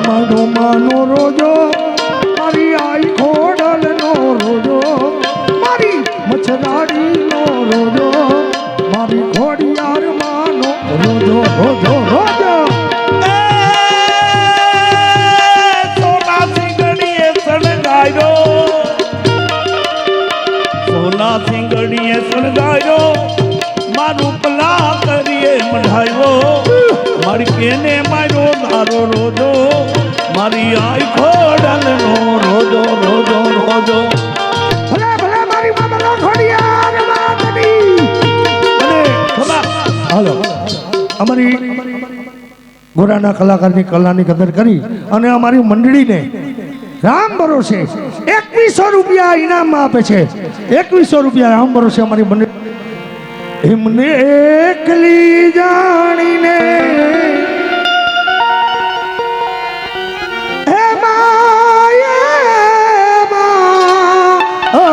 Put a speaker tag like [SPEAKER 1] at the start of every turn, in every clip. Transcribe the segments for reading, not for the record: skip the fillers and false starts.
[SPEAKER 1] માનો માનો રોજો મારી આઈ ખોડલ નો રોજો મારી મચ્છરાડી નો રોજો મારી ખોડિયાર માનો રોજો રોજો રોજો
[SPEAKER 2] સોના સિંગડીએ સળગાયો સોના સિંગડીએ સળગાયો મારું પલા કરીએ મઢાયો મારી કેને માર્યો તારો રોજો મારી આઈ ખોડલ નો રોજો રોજો રોજો
[SPEAKER 1] ભલે ભલે મારી મામલો ખોડિયાર માતની
[SPEAKER 2] અને ખબર
[SPEAKER 1] હાલો અમારી ગોરાના કલાકારની કલાની કદર કરી અને અમારી મંડળીને રામ ભરોસે 2100 રૂપિયા ઇનામમાં આપે છે 2100 રૂપિયા રામ ભરોસે અમારી મંડળી એમને એકલી જાણીને હે માયા ઓ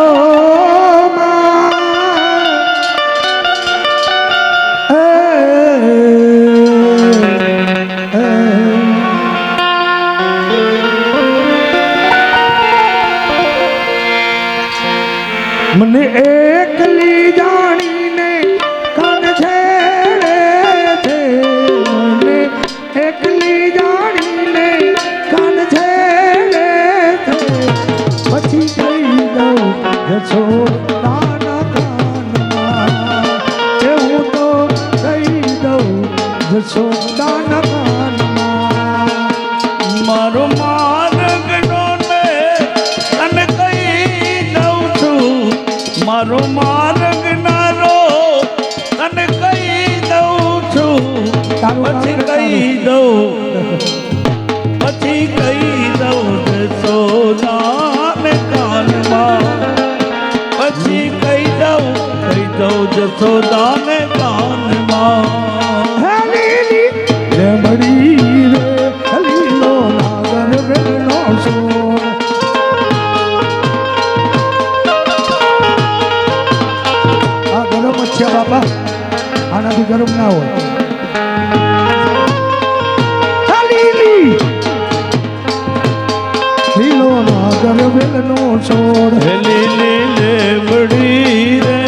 [SPEAKER 1] મને એકલી જાણીને કાન છેડે છે મને એકલી જાણીને કાન છેડે છે પછી કહી દઉં જશો તાના કાનમાં એવું તો કહી દઉં જશો તાના કાનમાં
[SPEAKER 2] મારો માર્ગનો ને તને કહી દઉં છું મારો માર્ગ નારો તને કહી દઉં છું પછી કહી દઉં જસોદાને કાનમાં પછી કહી દઉં જસોદાને કાનમાં
[SPEAKER 1] બાપા આનાથી ગરમ ના હોય લીલો નાગર વેલનો છોડ
[SPEAKER 2] લીલી લેબડી રે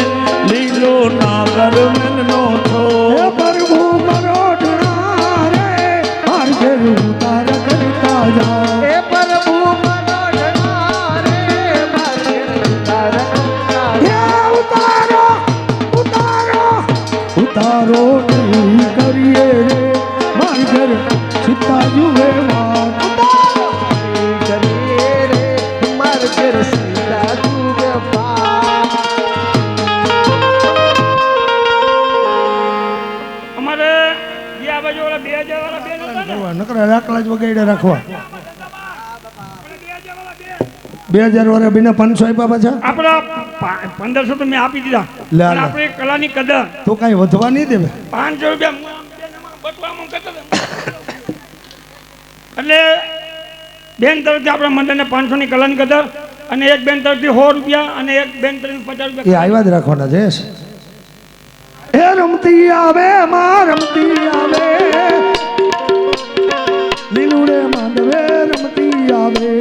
[SPEAKER 2] લીલો નાગર વેલનો છોડ
[SPEAKER 1] પ્રભુ મરોડના રે માર ઘેર ઉતાર કરતા જા એ પ્રભુ મરોડના રે માર ઘેર ઉતાર કરતા જા ઉતારો ઉતારો ઉતારો નહીં કરીએ રે માર ઘેર સીતા જુએ વાત ઉતારો નહીં કરીએ રે માર ઘેર સીતા જુએ વાત
[SPEAKER 3] અમારે જે આ બાજુ ઓલા 2000 વાળા બેન હતા ને
[SPEAKER 1] નકરા રાખલા જ વગાડ્યા રાખવા
[SPEAKER 3] 2000 વાળા
[SPEAKER 1] 2000 વાળા બીના 500 આપ્યા પાછા
[SPEAKER 3] આપણા 1500 તો મેં આપી દીધા
[SPEAKER 1] લે,
[SPEAKER 3] અને
[SPEAKER 1] લે.
[SPEAKER 3] આપણે કલાની કદર
[SPEAKER 1] તો કાંઈ વધવા નહીં દેવે
[SPEAKER 3] 500 રૂપિયા બટવામાં કરતા હતા. એટલે બેન તરફથી આપણા મંડળને 500 ની કલાની કદર અને એક બેન તરફથી 100 રૂપિયા અને એક બેન તરફથી 50
[SPEAKER 1] એ
[SPEAKER 3] રૂપિયા
[SPEAKER 1] આવ્યા જ રાખવાના જયેશ એ રમતી આવે માં રમતી આવે લીલુડે માંડવે રમતી આવે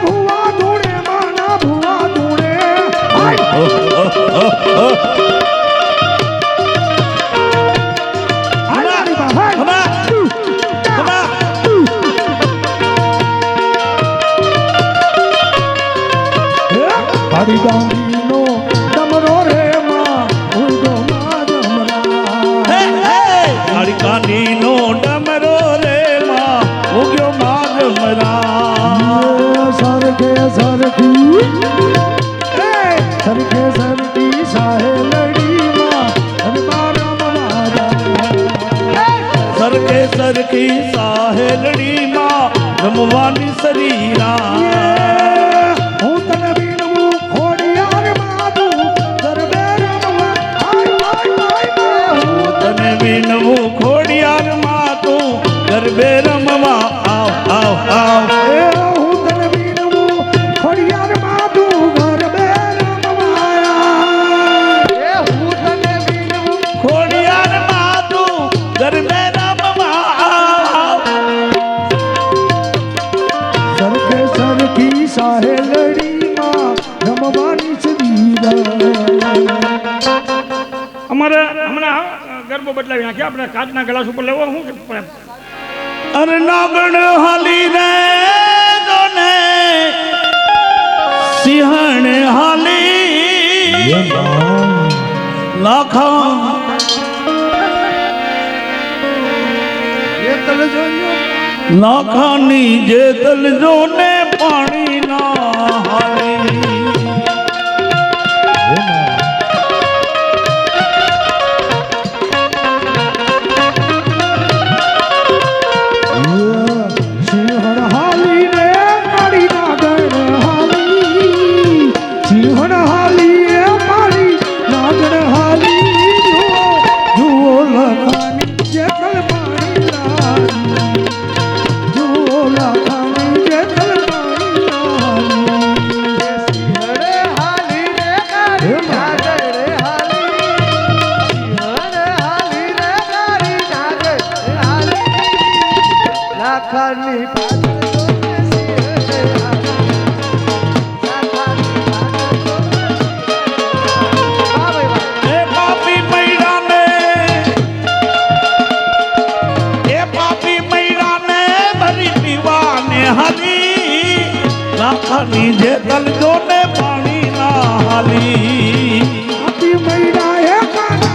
[SPEAKER 1] ભુવા ધૂળે માના ભુવા ધૂળે મારી ગાંધીનો ડમરો રે માં ઉડો માં ડમરા
[SPEAKER 2] મારી કાનીનો ડમરો રે માં ઉગ્યો માગ મરા
[SPEAKER 1] સરખે સરખી સરખે સરખી સાહેલડી માં અને બારમ મારા
[SPEAKER 2] સરખે સરખી સાહેલડી માં રમવાની શરીરા
[SPEAKER 1] હું તને બીનવું ખોડિયાર માધું ગરબે રમવા
[SPEAKER 2] હું તને વિનવું ખોડિયાર માં તું ગરબે રમવા આવ આવ આવ
[SPEAKER 1] હું તને બીનવું ખોડિયાર માધું ગરબે રમવા સાહેલડીમાં રમવાની છે વીરા.
[SPEAKER 3] અમારે હમણાં ગરબો બદલાવી નાખ્યા આપણે કાચના ગ્લાસ ઉપર લેવો શું પડે?
[SPEAKER 2] અરે નાગણ હાલી રે દોને સિંહણ હાલી લાખા
[SPEAKER 1] એ તને જોયો
[SPEAKER 2] લાખાની જે તલજો ને પાણી ના હાલી.
[SPEAKER 1] સિંહણ હાલી રે મારી નાગણ હાલી, સિંહણ હાલી રે મારી નાગણ હાલી. જુઓ લખાની જે તલ પાણી લાલી, જુઓ લખાની જે તલ પાણી લાલી.
[SPEAKER 4] સિંહણ હાલી રે મારી નાગણ હાલી, સિંહણ હાલી રે મારી નાગણ હાલી. લાખાની પાછળ જોને સિંહણ હાલી, લાખાની પાછળ જોને સિંહણ હાલી. વાહ ભાઈ વાહ.
[SPEAKER 2] એ પાપી મૈડાને ભરી પીવાને હાલી લાખાની જે તલજો ને પાણી ના હાલી.
[SPEAKER 1] આપી મૈડા હે કાના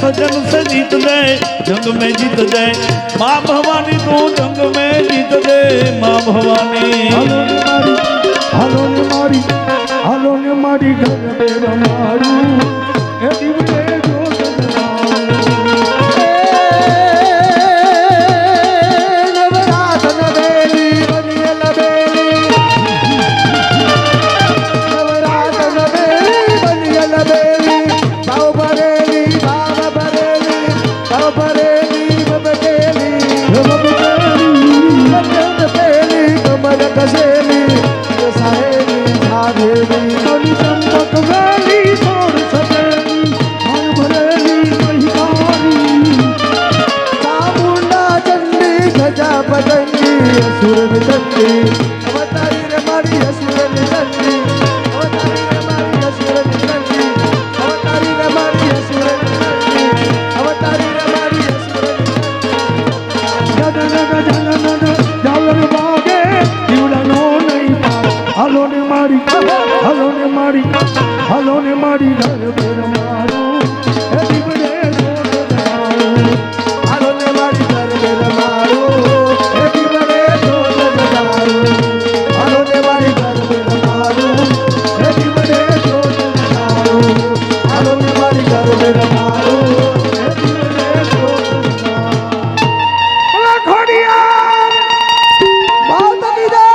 [SPEAKER 2] सजन से जीत दे जंग में जीत दे माँ भवानी तू जंग में जीत दे माँ भवानी
[SPEAKER 1] हालो ने मारी घर में रमारू ए दिवटे जो હાલો ને મારી ઘર બેર મારું એ દીવડે જોડ દયાળું. હાલો ને મારી ઘર બેર મારું એ દીવડે જોડ દયાળું. હાલો ને મારી ઘર બેર મારું એ દીવડે જોડ દયાળું. હાલો ને મારી ઘર બેર મારું એ દીવડે જોડ દયાળું. ભલા ખોડિયાર માતા કી જય.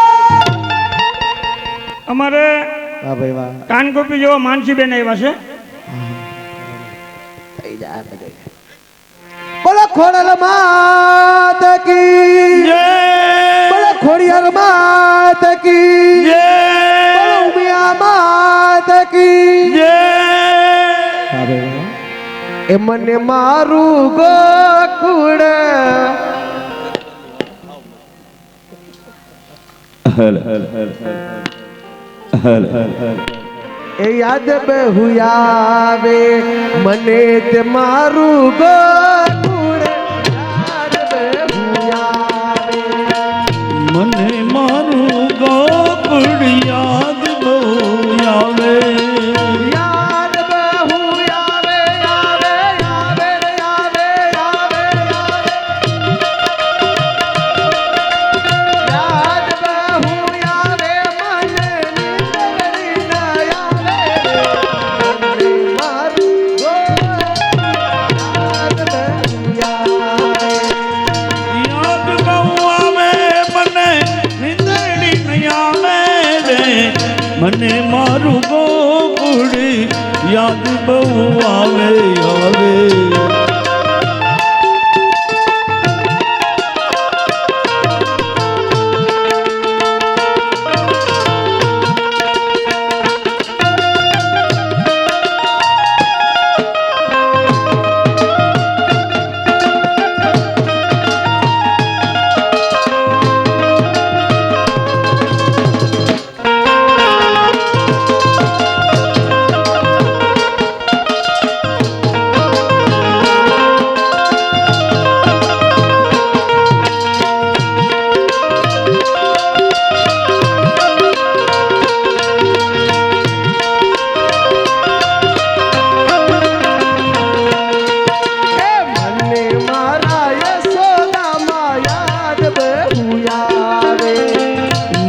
[SPEAKER 3] અમારે
[SPEAKER 4] વાહ ભાઈ વાહ
[SPEAKER 3] કાનગોપી જેવા માનસીબેન આવ્યા છે.
[SPEAKER 4] બોલો ખોડલ માત કી
[SPEAKER 2] જય
[SPEAKER 4] બોલો ખોડિયાર માત કી
[SPEAKER 2] જય
[SPEAKER 4] બોલો ઉમિયા માત કી
[SPEAKER 2] જય
[SPEAKER 4] એ મને મારું ગોકુળ એ યાદ બહુ આવે મને તે મારું ગોકુળ યાદ બહુ આવે
[SPEAKER 2] મને મારું ગોકુળ યાદ બહુ આવે
[SPEAKER 4] યાદ બહુ આવે આવે આવે આવે આવે યાદ બહુ આવે મને નીંદરી ન આવે મને મારું યાદ બહુ આવે
[SPEAKER 2] યાદ બહુ આવે મને નિંદડી નહીં આવે રે મને મારું ગોકુળ યાદ બહુ આવે આવે
[SPEAKER 4] મને મારા યશોદામાં યાદ બહુ આવે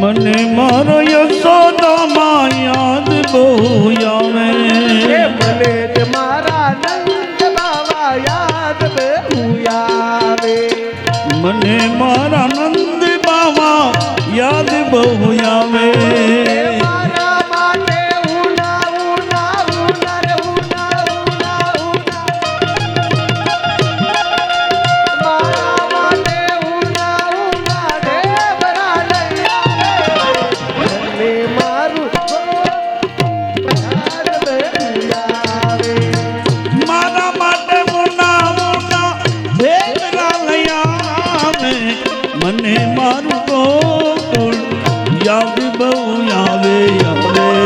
[SPEAKER 2] મને મારો યશોદામાં યાદ બહુ આવે
[SPEAKER 4] મને જ મારા નંદ બાવા યાદ બહુ આવે
[SPEAKER 2] મને મારા નંદ બાવા યાદ બહુ આવે
[SPEAKER 4] મારા માટે ઉના ઉના ઉના રે ઉના ઉના ઉના મારા માટે ઉના ઉના દેવરા લઈ આવે મને મારું યાદ બહુ આવે
[SPEAKER 2] મારા માટે મુના મુના ભેગરા લઈ આવે મને મારું ગોકુળ યાદ બહુ આવે આવે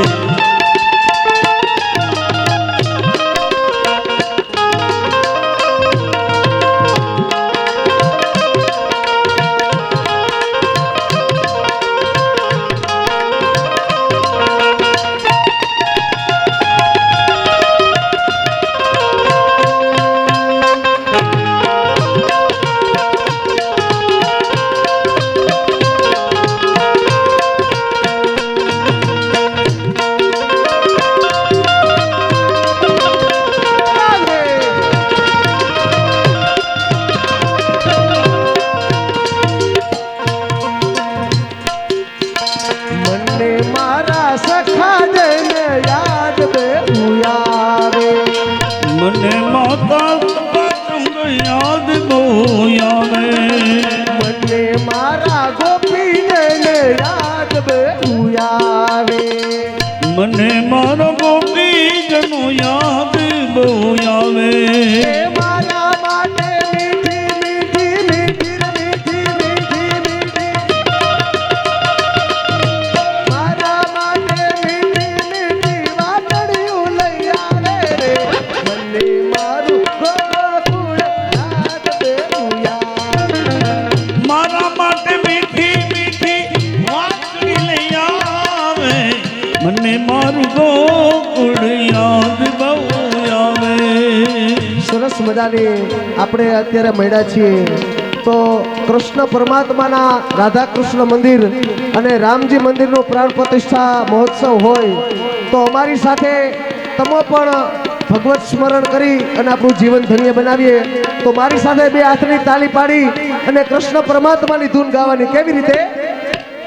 [SPEAKER 4] મને મારા સખા જઈને યાદ બહુ આવે
[SPEAKER 2] મને માતા સંગ યાદ બહુ આવે
[SPEAKER 4] મને મારા ગોપી જઈને યાદ બહુ આવે
[SPEAKER 2] મને મારો ગોપીજનો યાદ બહુ આવે
[SPEAKER 4] એ મારા માટે મીઠી મીઠી મીઠી મીઠી મીઠી મીઠી મારા માટે મીઠી મીઠી વાતડીયું લઈ આવે રે મને મારું ગોકુળ યાદ બહુ આવે
[SPEAKER 2] મારા માટે મીઠી મીઠી વાંસળી લઈ આવે મને મારું ગોકુળ યાદ બહુ આવે.
[SPEAKER 4] સરસ મજાની આપણે અત્યારે મળ્યા છીએ તો કૃષ્ણ પરમાત્માના રાધા કૃષ્ણ મંદિર અને રામજી મંદિરનો પ્રાણ પ્રતિષ્ઠા મહોત્સવ હોય તો અમારી સાથે તમે પણ ભગવત સ્મરણ કરી અને આપણું જીવન ધન્ય બનાવીએ. તો મારી સાથે બે હાથની તાલી પાડી અને કૃષ્ણ પરમાત્માની ધૂન ગાવાની. કેવી રીતે?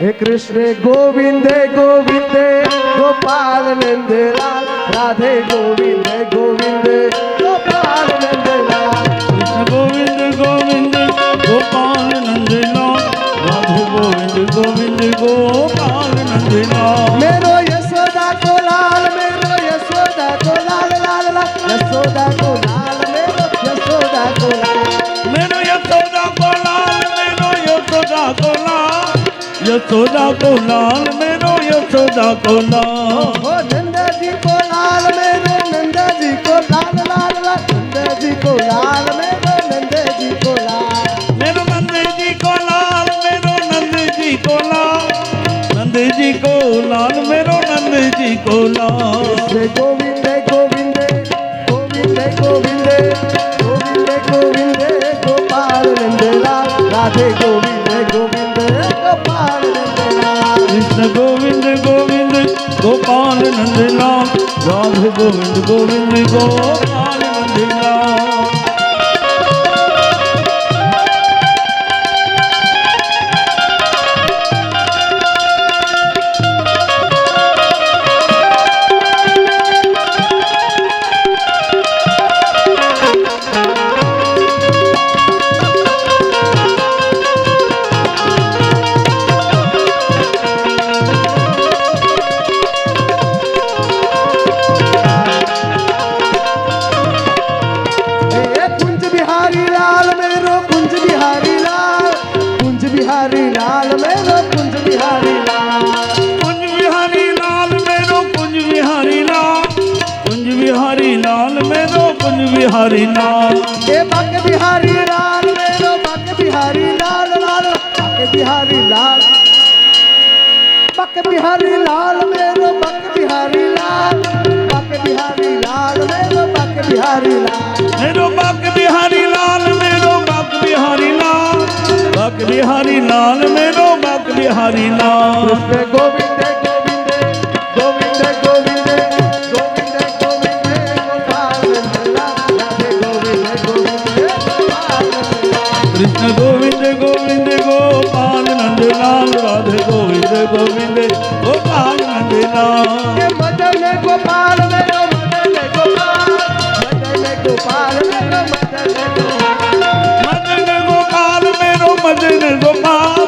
[SPEAKER 4] હે કૃષ્ણ ગોવિંદે ગોવિંદે ગોપાલ નંદલાલ રાધે ગોવિંદે ગોવિંદે ગોપાલ નંદલાલ.
[SPEAKER 2] કૃષ્ણ ગોવિંદ ગોવિંદ ગોપાલ નંદલાલ રાધે ગોવિંદ ગોવિંદ ગોપાલ નંદલાલ.
[SPEAKER 4] मेरो यशोदा को लाल मेरो यशोदा को लाल लाल लाल यशोदा को लाल मेरो यशोदा को लाल.
[SPEAKER 2] मेरो यशोदा को लाल मेरो यशोदा को लाल यशोदा को लाल मेरो यशोदा को लाल.
[SPEAKER 4] ओ नंदा जी को लाल मेरो नंदा जी को लाल लाल लाल नंदा जी को लाल मेरो नंदा जी को लाल.
[SPEAKER 2] मेरो नंद जी को लाल मेरो नंद जी को लाल नंद जी को लाल मेरो नंद जी को लाल.
[SPEAKER 4] श्री गोविंदे गोविंदे गोविंदे गोविंदे गोविंदे गोविंदे गोपाल नंदलाल राधे गोविंदे गोविंदे गोपाल नंदलाल.
[SPEAKER 2] कृष्ण गोविंद गोविंद गोपाल नंदलाल राधे गोविंद गोविंद गोपाल नंदलाल.
[SPEAKER 4] कुंज बिहारी लाल मेरो कुंज बिहारी लाल कुंज बिहारी लाल मेरो कुंज बिहारी लाल.
[SPEAKER 2] कुंज बिहारी लाल मेरो कुंज बिहारी लाल कुंज बिहारी लाल मेरो कुंज बिहारी लाल.
[SPEAKER 4] ए बक बिहारी लाल मेरो बक बिहारी लाल लाल बक बिहारी लाल बक बिहारी लाल मेरो बक बिहारी लाल बक बिहारी लाल मेरो बक बिहारी लाल.
[SPEAKER 2] मेरो बाग बिहारी लाल मेरो बाग बिहारी लाल बाग बिहारी लाल मेरो बाग बिहारी लाल.
[SPEAKER 4] कृष्ण गोविंदे गोविंदे गोविंदे गोविंदे गोविंदे गोविंदे गोपाल नंदलाल राधे गोविंदे गोविंदे गोपाल नंदलाल.
[SPEAKER 2] कृष्ण गोविंद गोविंद गोपाल नंदलाल राधे गोविंद गोविंद गोपाल नंदलाल.
[SPEAKER 4] हे मदन गोपाल मेरो मदन गोपाल मेरो
[SPEAKER 2] मदन गोपाल मेरो मदन गोपाल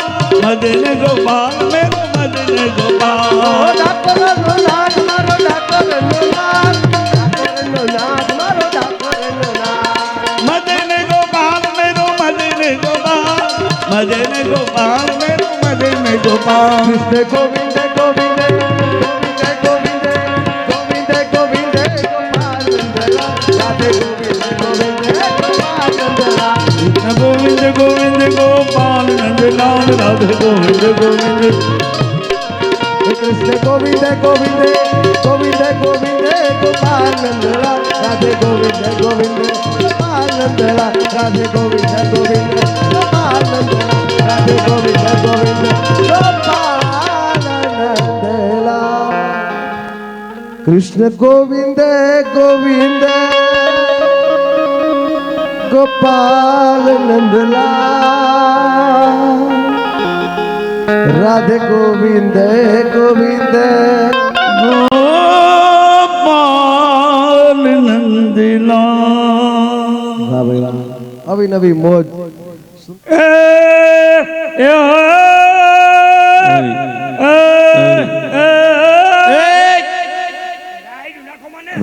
[SPEAKER 2] मदन गोपाल मेरो मदन
[SPEAKER 4] ओ
[SPEAKER 2] गोपाल.
[SPEAKER 4] डाकर नो नाथ मारो डाकर नो नाथ मारो डाकर नो नाथ.
[SPEAKER 2] मदन गोपाल मेरो मदन गोपाल मदन गोपाल मेरो मदन गोपाल.
[SPEAKER 4] कृष्ण गोविंदे गोविंदे गोविंदे गोविंदे गोविंदे गोविंदे गोपाल नंदलाल राधे गोविंदे गोविंदे गोपाल नंदलाल.
[SPEAKER 2] कृष्ण गोविंद गोविंद गोपाल नंदलाल राधे गोविंद गोविंद.
[SPEAKER 4] कृष्ण गोविंदे गोविंदे गोविंदे गोविंदे गोपाल नंदलाल राधे गोविंदे गोविंदे गोपाल नंदलाल राधे गोविंदे गोविंदे गोपाल नंदलाल राधे गोविंदे गोविंदे गोपाल नंदलाल. कृष्ण गोविंदे गोविंदे गोपाल नंदलाल राधे गोविंदे गोविंदे
[SPEAKER 2] गोपाल नंदलाल.
[SPEAKER 4] वाह भाई वाह. अभिनवी मौज.
[SPEAKER 3] એ એ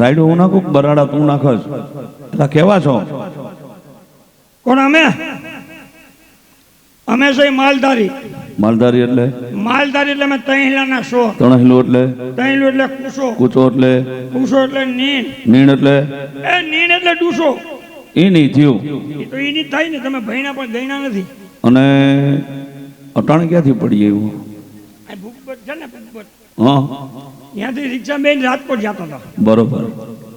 [SPEAKER 2] રાઈડ હું નાખું બરાડા તું નાખસ એટલે કેવા છો?
[SPEAKER 3] કોણ અમે અમે છે માલધારી
[SPEAKER 2] માલધારી એટલે
[SPEAKER 3] માલધારી એટલે અમે તૈલાના શો
[SPEAKER 2] તણહિલો એટલે
[SPEAKER 3] તૈલો એટલે કુસો
[SPEAKER 2] કૂચો એટલે
[SPEAKER 3] કુસો એટલે નીણ
[SPEAKER 2] નીણ એટલે
[SPEAKER 3] એ નીણ એટલે ડૂસો
[SPEAKER 2] એ નહીં થયું.
[SPEAKER 3] એ તો એની થાય ને તમે ભણ્યા પણ ગયના નથી
[SPEAKER 2] અને અટાણે ક્યાંથી પડી એવું?
[SPEAKER 3] આ ભૂપત છે ને ભૂપત
[SPEAKER 2] હા
[SPEAKER 3] ત્યાંથી રિક્ષા બેન રાજકોટ જતો હતો.
[SPEAKER 2] બરોબર.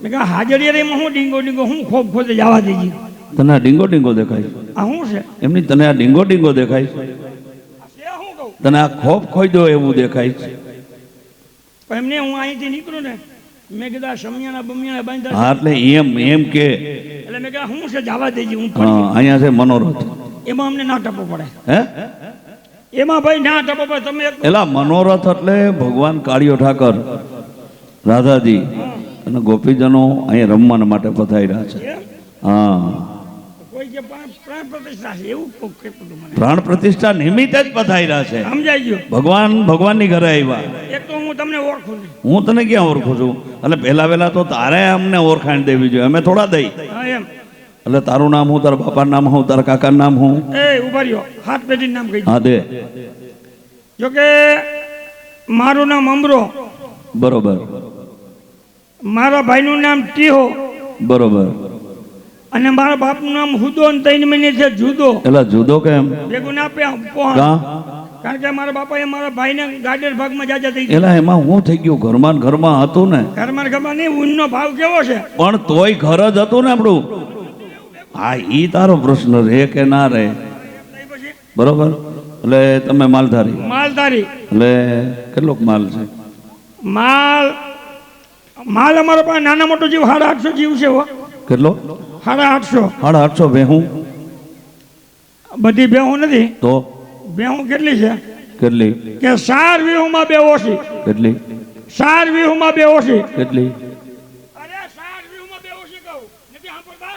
[SPEAKER 3] મેં કહ્યું હાજરિયામાં હું ડીંગો હું ખોબ ખોદે જવા દેજી.
[SPEAKER 2] તને આ ડીંગો ડીંગો દેખાય?
[SPEAKER 3] આ શું છે?
[SPEAKER 2] એમની તને આ ડીંગો ડીંગો દેખાય?
[SPEAKER 3] આ છે શું કહું?
[SPEAKER 2] તને આ ખોપ ખોઈ દો એવું દેખાય?
[SPEAKER 3] પણ એમને હું અહીંથી નીકળું ને મેં કીધું આ શમિયાના બમિયાના બાંધા
[SPEAKER 2] હા એટલે એમ કે
[SPEAKER 3] એટલે મેં કહ્યું શું છે જવા દેજી હું
[SPEAKER 2] હા અહીંયા છે મનોરથ.
[SPEAKER 3] એમાં અમને ના ટપો પડે.
[SPEAKER 2] હે
[SPEAKER 3] એમાં ભાઈ ના ટપો પડે. તમે એક
[SPEAKER 2] એલા મનોરથ એટલે ભગવાન કાળિયો ઠાકર રાધાજી અને ગોપીજનો અહીંયા રમવા માટે પધાર્યા છે.
[SPEAKER 3] એમ?
[SPEAKER 2] હા
[SPEAKER 3] કોઈ કે પ્રાણ પ્રતિષ્ઠા છે એવું કોક કહેતું હતું મને.
[SPEAKER 2] પ્રાણ પ્રતિષ્ઠા નિમિત્તે જ પધાર્યા છે.
[SPEAKER 3] સમજાઈ ગયું?
[SPEAKER 2] ભગવાનની ઘરે આવ્યા.
[SPEAKER 3] એક તો હું તમને ઓળખું નહીં.
[SPEAKER 2] હું તને ક્યાં ઓળખું છું? એટલે પહેલા તો તારે અમને ઓળખાણ દેવી જોઈએ, અમે થોડા દઈ.
[SPEAKER 3] હા એમ.
[SPEAKER 2] એટલે તારું નામ હું, તારા બાપાનું નામ હું, તારા કાકાનું નામ હું?
[SPEAKER 3] એ ઉભા રહ્યો હાથ પેઢીનું નામ કહી દો.
[SPEAKER 2] હા દે.
[SPEAKER 3] જોકે મારું નામ અમરો,
[SPEAKER 2] બરોબર
[SPEAKER 3] મારા ભાઈનું નામ ટીહો
[SPEAKER 2] બરોબર.
[SPEAKER 3] અને મારા બાપનું નામ હુદો અને 3 મહિને છે જુદો.
[SPEAKER 2] એટલે જુદો કેમ?
[SPEAKER 3] ભેગું ના પોહાણ.
[SPEAKER 2] કા
[SPEAKER 3] કારણ કે મારા બાપાએ મારા ભાઈને ગાડર ભાગમાં જાજા થઈ ગયા.
[SPEAKER 2] એલા એમાં હું થઈ ગયું? ઘરમાં ને ઘરમાં હતું ને,
[SPEAKER 3] ઘરમાં ને ઘરમાં નહીં ઊનનો ભાવ કેવો છે.
[SPEAKER 2] પણ તોય ઘર જ હતું ને આપણું. હા ઈ તારો પ્રશ્ન રે કે ના રે.
[SPEAKER 3] પછી
[SPEAKER 2] બરોબર. એટલે તમે માલધારી.
[SPEAKER 3] માલધારી.
[SPEAKER 2] એટલે કેટલોક માલ છે?
[SPEAKER 3] માલ અમારા પાસે નાના મોટો જીવ 850 જીવ છે હો.
[SPEAKER 2] કેટલો?
[SPEAKER 3] 850.
[SPEAKER 2] 850 ભેહું?
[SPEAKER 3] બધી બેહું નથી.
[SPEAKER 2] તો
[SPEAKER 3] બેહું કેટલી છે
[SPEAKER 2] કેટલી?
[SPEAKER 3] કે 4 વીહુમાં 2 ઓછી.
[SPEAKER 2] કેટલી?
[SPEAKER 3] 4 વીહુમાં 2 ઓછી.
[SPEAKER 2] કેટલી?
[SPEAKER 3] અરે 4 વીહુમાં 2 ઓછી કહું નથી સાંભળતા?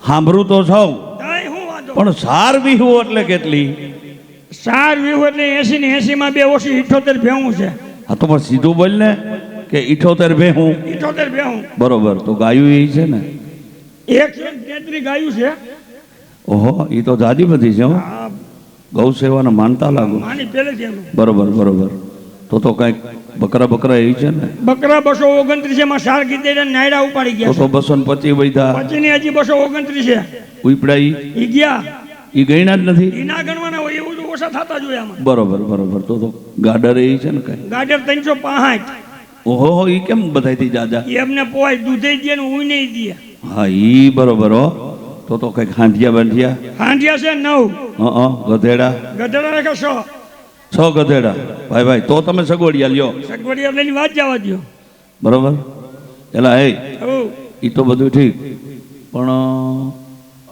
[SPEAKER 2] સાંભળું તો છઉં,
[SPEAKER 3] તઈ હું વાંધો?
[SPEAKER 2] પણ 4 વીહું એટલે કેટલી?
[SPEAKER 3] 4 વીહું એટલે 80 ને 80 માં 2 ઓછી 78 ભેહું છે.
[SPEAKER 2] હા તો પણ સીધું બોલ ને કે 78 ભેહું.
[SPEAKER 3] 78 ભેહું.
[SPEAKER 2] બરોબર. તો ગાયું એ છે ને?
[SPEAKER 3] 133 ગાયું છે.
[SPEAKER 2] ઓહો એ તો જાજી બધી છે હો.
[SPEAKER 3] આ
[SPEAKER 2] ગૌ સેવાને માનતા લાગુ.
[SPEAKER 3] માની પહેલેથી એનું.
[SPEAKER 2] બરોબર બરોબર. તો કંઈક બકરા એ છે ને?
[SPEAKER 3] બકરા 229 માં 4 ગીતે નાયડા ઉપાડી ગયા
[SPEAKER 2] તો 225 વૈધા.
[SPEAKER 3] પછી ની હજી 229 છે.
[SPEAKER 2] ઉપડા
[SPEAKER 3] ઈ ગયા
[SPEAKER 2] એ ગણ્યા જ નથી.
[SPEAKER 3] ઈ ના ગણવાના હોય એવું તો ઓછા થતા જોઈએ આમાં.
[SPEAKER 2] બરોબર બરોબર. તો ગાડર એ છે ને કઈ?
[SPEAKER 3] ગાડર 365.
[SPEAKER 2] ઓહો એ કેમ બધાયથી જાજા?
[SPEAKER 3] એમને પોય દૂધે દે ને ઉઈ નહીં દે.
[SPEAKER 2] હા ઈ બરોબર હો. તો કંઈક હાંડિયા બાંધિયા?
[SPEAKER 3] હાંડિયા છે 9.
[SPEAKER 2] ગધેડા?
[SPEAKER 3] ગધેડા રાખે 6.
[SPEAKER 2] 6 ગધેડા. ભાઈ તો તમે સગવડિયા લ્યો.
[SPEAKER 3] સગવડી એટલેની વાત જવા દો.
[SPEAKER 2] બરોબર. એલા એ
[SPEAKER 3] હઉ.
[SPEAKER 2] એ તો બધું ઠીક, પણ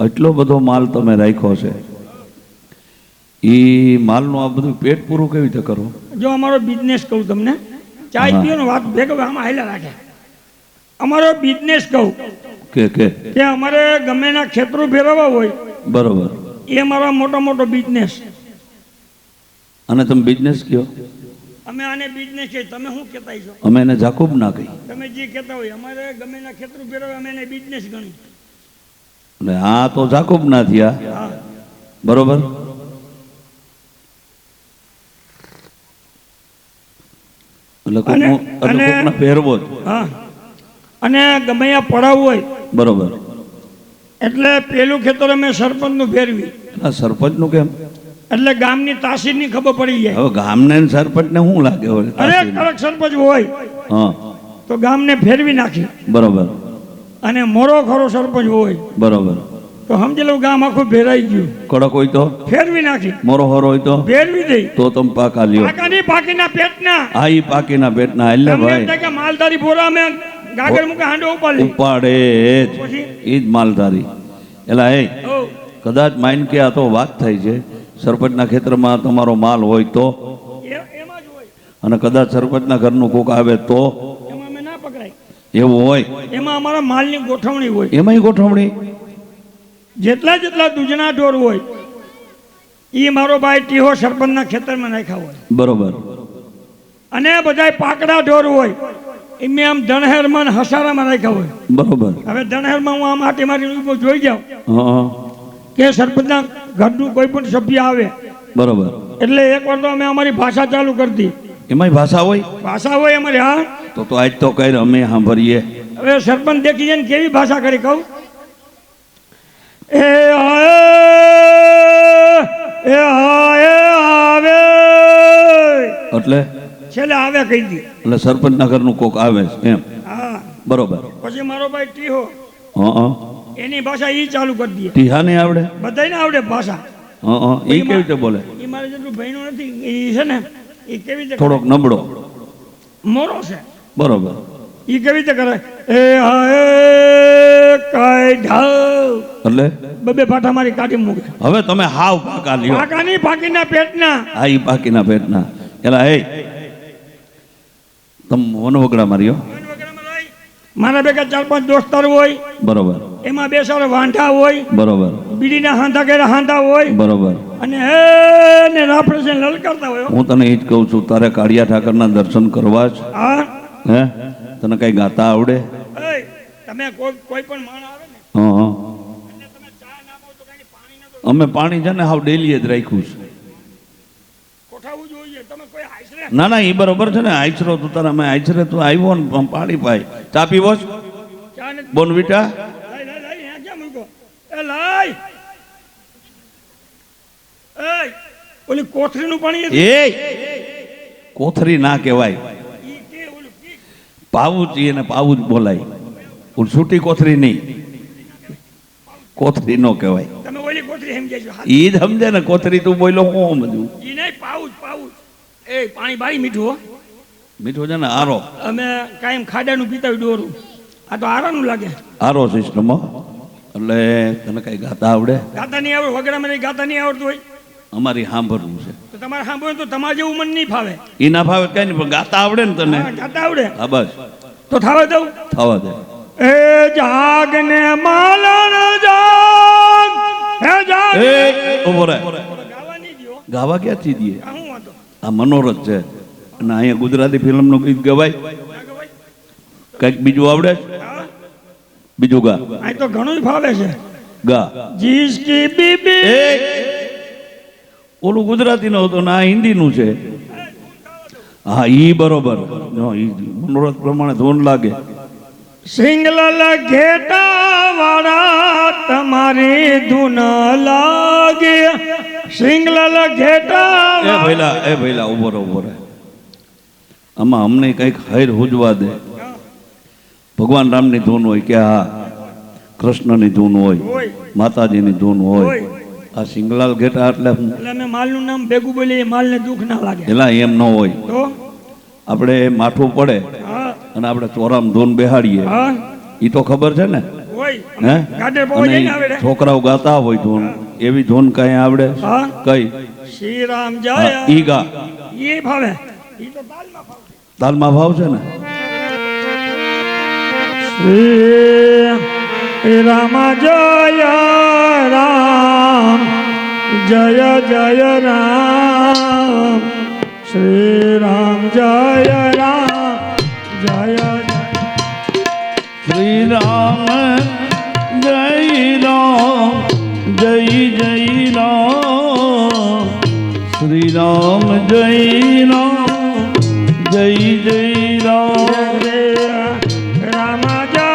[SPEAKER 2] એટલો બધો માલ તમે રાખ્યો છે, એ માલનું આ બધું પેટ પૂરું કેવી રીતે કરો?
[SPEAKER 3] જો અમારો બિઝનેસ કહું તમને, ચાય પીવાનો વાત ભેગો આમાં હાલ્યા રાખે. અમારો બિઝનેસ કહું
[SPEAKER 2] કે
[SPEAKER 3] અમારે ગમે ના ખેતરો ફેરવવા હોય.
[SPEAKER 2] બરોબર.
[SPEAKER 3] એ અમારો મોટો બિઝનેસ.
[SPEAKER 2] અને તમે બિઝનેસ કયો?
[SPEAKER 3] અમે આને બિઝનેસ કહીએ. તમે શું કહેતા છો?
[SPEAKER 2] અમે એને જાકુબ ના કહી.
[SPEAKER 3] તમે જે કહેતા હોય અમારે ગમે ના ખેતરો ફેરવવા અમે એને બિઝનેસ ગણી.
[SPEAKER 2] એટલે આ તો જાકુબ ના થયા.
[SPEAKER 3] હા
[SPEAKER 2] બરોબર. એટલે કોકના પહેરવો જ.
[SPEAKER 3] હા. અને ગમે આ પડાવવું હોય.
[SPEAKER 2] બરોબર.
[SPEAKER 3] એટલે પેલું ખેતર અમે સરપંચનું ફેરવી.
[SPEAKER 2] સરપંચનું કેમ?
[SPEAKER 3] એટલે ગામની તાસીરની ખબર પડી જાય.
[SPEAKER 2] હવે ગામને સરપંચને શું લાગે હોય?
[SPEAKER 3] અરે કડક સરપંચ હોય
[SPEAKER 2] હા
[SPEAKER 3] તો ગામને ફેરવી નાખી.
[SPEAKER 2] બરોબર.
[SPEAKER 3] અને મોરો ખરો સરપંચ હોય
[SPEAKER 2] બરોબર.
[SPEAKER 3] તો સમજી લો ગામ આખું ભેરાઈ ગયું.
[SPEAKER 2] કડક હોય તો
[SPEAKER 3] ફેરવી નાખી.
[SPEAKER 2] મોરો હોરો હોય તો
[SPEAKER 3] ફેરવી દઈ.
[SPEAKER 2] તો તમે પાકા લ્યો.
[SPEAKER 3] પાકાની પાકીના પેટના.
[SPEAKER 2] હા ઈ પાકીના પેટના. એટલે
[SPEAKER 3] તમને એમ
[SPEAKER 2] ભાઈ
[SPEAKER 3] થાય કે માલધારી બોરા અમે ગાગર મૂકે હાંડો
[SPEAKER 2] ઉપાડે જ ઈ જ માલધારી. એલા એ કદાચ માઇન કે આ તો વાત થઈ છે, સરપંચના ખેતરમાં તમારો માલ હોય તો,
[SPEAKER 3] એમાં જ હોય.
[SPEAKER 2] અને કદાચ સરપંચના ઘરનું કોક આવે તો
[SPEAKER 3] એમાં અમે ના પકડાય.
[SPEAKER 2] એવું હોય?
[SPEAKER 3] એમાં અમારા માલની ગોઠવણી હોય.
[SPEAKER 2] એમાંય ગોઠવણી?
[SPEAKER 3] જેટલા દૂધના ઢોર હોય એ મારો ભાઈ ટીહો સરપંચના ખેતરમાં નાખ્યા હોય.
[SPEAKER 2] બરોબર.
[SPEAKER 3] અને બધાય પાકડા ઢોર હોય એ મેં આમ ધણહેરમાં ને હસારામાં રાખ્યા હોય.
[SPEAKER 2] બરોબર.
[SPEAKER 3] હવે ધણહેરમાં હું આમ આટી મારી ઊભો જોઈ જાઉં
[SPEAKER 2] હા
[SPEAKER 3] કે સરપંચના ઘરનું કોઈ પણ સભ્ય આવે.
[SPEAKER 2] બરોબર.
[SPEAKER 3] એટલે એકવાર તો અમે અમારી ભાષા ચાલુ કરી દી.
[SPEAKER 2] એમાંય ભાષા હોય?
[SPEAKER 3] ભાષા હોય અમારી. હા
[SPEAKER 2] તો આજ તો કઈ અમે સાંભળીએ.
[SPEAKER 3] હવે સરપંચ દેખી જાય ને કેવી ભાષા કરી કહું. એ આવે આવે
[SPEAKER 2] એટલે
[SPEAKER 3] છેલ્લે આવે કહી દી.
[SPEAKER 2] એટલે સરપંચના ઘરનું કોક આવે છે એમ
[SPEAKER 3] હા
[SPEAKER 2] બરોબર.
[SPEAKER 3] પછી મારો ભાઈ ટીહો
[SPEAKER 2] હા
[SPEAKER 3] એની ભાષા ઈ ચાલુ કરી દે.
[SPEAKER 2] ટીહા નહીં આવડે?
[SPEAKER 3] બધાયને આવડે ભાષા.
[SPEAKER 2] હા એ કેવી રીતે બોલે?
[SPEAKER 3] એ મારે જેટલું ભણ્યું નથી એ છે ને એ કેવી રીતે
[SPEAKER 2] થોડોક નબળો.
[SPEAKER 3] મોરો છે.
[SPEAKER 2] બરોબર.
[SPEAKER 3] એ કેવી રીતે કરે એ હાય કાય ઢાવ
[SPEAKER 2] એટલે
[SPEAKER 3] બબે પાઠા મારી કાઢી મૂકે.
[SPEAKER 2] હવે તમે હાવ પાકા લ્યો.
[SPEAKER 3] પાકાની પાકીના પેટના.
[SPEAKER 2] હા ઈ પાકીના પેટના. એલા એ તમ વનવગડા માર્યો.
[SPEAKER 3] મારા ભેગા 4-5 દોસ્તાર હોય
[SPEAKER 2] બરોબર
[SPEAKER 3] એમાં બે સારા વાંઢા હોય
[SPEAKER 2] બરોબર
[SPEAKER 3] બીડીના હાંધા કે હાંધા હોય
[SPEAKER 2] બરોબર.
[SPEAKER 3] અને હે ને રાફડે છે લલકારતા હોય.
[SPEAKER 2] હું તને એ જ કહું છું તારે કાળિયા ઠાકરના દર્શન કરવા જ
[SPEAKER 3] હા
[SPEAKER 2] હે તને કઈ ગાતા આવડે?
[SPEAKER 3] એ તમે કોઈ પણ માણ આવે ને
[SPEAKER 2] હા
[SPEAKER 3] અને તમે ચા નાખો તો કાંઈ પાણી ના દો
[SPEAKER 2] અમે પાણી છે ને હાવ ડેલી જ રાખ્યું છે.
[SPEAKER 3] કોઠાવું જોઈએ. તમે કોઈ હાઈસરે
[SPEAKER 2] ના ના એ બરોબર છે ને આઈસરો તું તારા મેં આઈસરે તું આવ્યો ને પાણી પાય ચા પીવો છે?
[SPEAKER 3] ચા ને
[SPEAKER 2] બોનવીટા
[SPEAKER 3] લઈ અહીંયા ક્યાં મૂકો એ લઈ એ ઓલી કોથળીનું પાણી
[SPEAKER 2] એ કોથરી ના કહેવાય
[SPEAKER 3] ઈ કે ઓલું કી
[SPEAKER 2] પાવું જ એને પાવું જ બોલાય. ઓલી છૂટી કોથરી નહીં કોથરી નો કહેવાય.
[SPEAKER 3] તમે ઓલી કોથળી સમજાય છો.
[SPEAKER 2] ઈ જ સમજે ને કોથરી તું બોલો હું સમજુ.
[SPEAKER 3] ઈ નહીં પાઉચ એ પાણી બારી મીઠું હો.
[SPEAKER 2] મીઠું છે ને આરો
[SPEAKER 3] અમે કાયમ ખાડાનું પીતા હોય ડોરું. આ તો આરાનું લાગે.
[SPEAKER 2] આરો સિસ્ટમ એટલે તને કઈ ગાતા આવડે?
[SPEAKER 3] ગાતા નહીં આવડે વગડામાં ગાતા નહીં આવડતું હોય
[SPEAKER 2] અમારી સાંભળવું છે.
[SPEAKER 3] તો તમારે સાંભળો તો તમારે જેવું મન નહીં ફાવે.
[SPEAKER 2] ઈ ના ફાવે કઈ નહીં પણ ગાતા આવડે ને તને?
[SPEAKER 3] હા, ગાતા આવડે
[SPEAKER 2] હા બસ
[SPEAKER 3] તો થાવે દઉં.
[SPEAKER 2] થવા દે.
[SPEAKER 3] એ જાગને માલણ જાગ હે જાગ
[SPEAKER 2] એ ઉભો રહે.
[SPEAKER 3] ગાવા નહીં દ્યો.
[SPEAKER 2] ગાવા ક્યાંથી દઈએ?
[SPEAKER 3] આ હું વાતો
[SPEAKER 2] આ મનોરથ છે અને અહીંયા ગુજરાતી ફિલ્મનું ગીત ગવાય.
[SPEAKER 3] ના ગવાય.
[SPEAKER 2] કઈક બીજું આવડે?
[SPEAKER 3] હા,
[SPEAKER 2] બીજું ગા
[SPEAKER 3] આ તો ઘણું ફાવે છે.
[SPEAKER 2] ગા.
[SPEAKER 3] જીસકી બીબી
[SPEAKER 2] એ ઓલું ગુજરાતી નું હતું ને આ હિન્દી નું છે. હા ઈ બરોબર. ઈ મનોરથ પ્રમાણે ધૂન લાગે.
[SPEAKER 3] સિંગલાલ ઘેટા વાળા તમારી ધૂન લાગે. સિંગલાલ ઘેટા
[SPEAKER 2] એ ભઈલા ઉભો રહે. આમાં અમને કઈક હૈર હુજવા દે. ભગવાન રામની ધૂન હોય કે હા કૃષ્ણની ધૂન હોય
[SPEAKER 3] હોય
[SPEAKER 2] માતાજીની ધૂન હોય.
[SPEAKER 3] હોય.
[SPEAKER 2] આ સિંગલાલ ઘેટા એટલે હું
[SPEAKER 3] એટલે અમે માલનું નામ ભેગું બોલીએ માલને દુઃખ ના લાગે.
[SPEAKER 2] એલા એમ ન હોય.
[SPEAKER 3] તો
[SPEAKER 2] આપણે માઠું પડે
[SPEAKER 3] હા
[SPEAKER 2] અને આપણે ચોરામ ધૂન બેહાડીએ
[SPEAKER 3] હા
[SPEAKER 2] ઈ તો ખબર છે ને
[SPEAKER 3] હોય.
[SPEAKER 2] હે
[SPEAKER 3] ગાડે પહોંચે
[SPEAKER 2] અને
[SPEAKER 3] ને આવડે.
[SPEAKER 2] છોકરાઓ ગાતા હોય ધૂન એવી ધૂન કઈ આવડે?
[SPEAKER 3] હા
[SPEAKER 2] કઈ?
[SPEAKER 3] શ્રી રામ જય
[SPEAKER 2] હા, ઈ ગા.
[SPEAKER 3] એ ભાવે. ઈ તો તાલમાં ભાવે.
[SPEAKER 2] તાલમાં ભાવ છે ને?
[SPEAKER 3] શ્રી રામ જય રામ જય જય રામ શ્રી રામ જય રામ જય જય
[SPEAKER 2] શ્રી રામ જય રામ જય જય રામ શ્રી રામ જય રામ જય જય રામ
[SPEAKER 3] રામ જય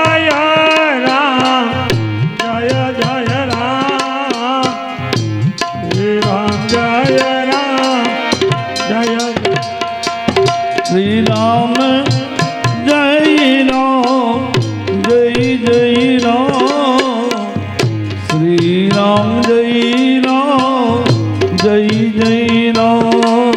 [SPEAKER 3] રામ જય જય રામ શ્રી રામ જય રામ જય
[SPEAKER 2] શ્રી રામ જય રામ જય જય રામ શ્રી રામ જય રામ જય જય રામ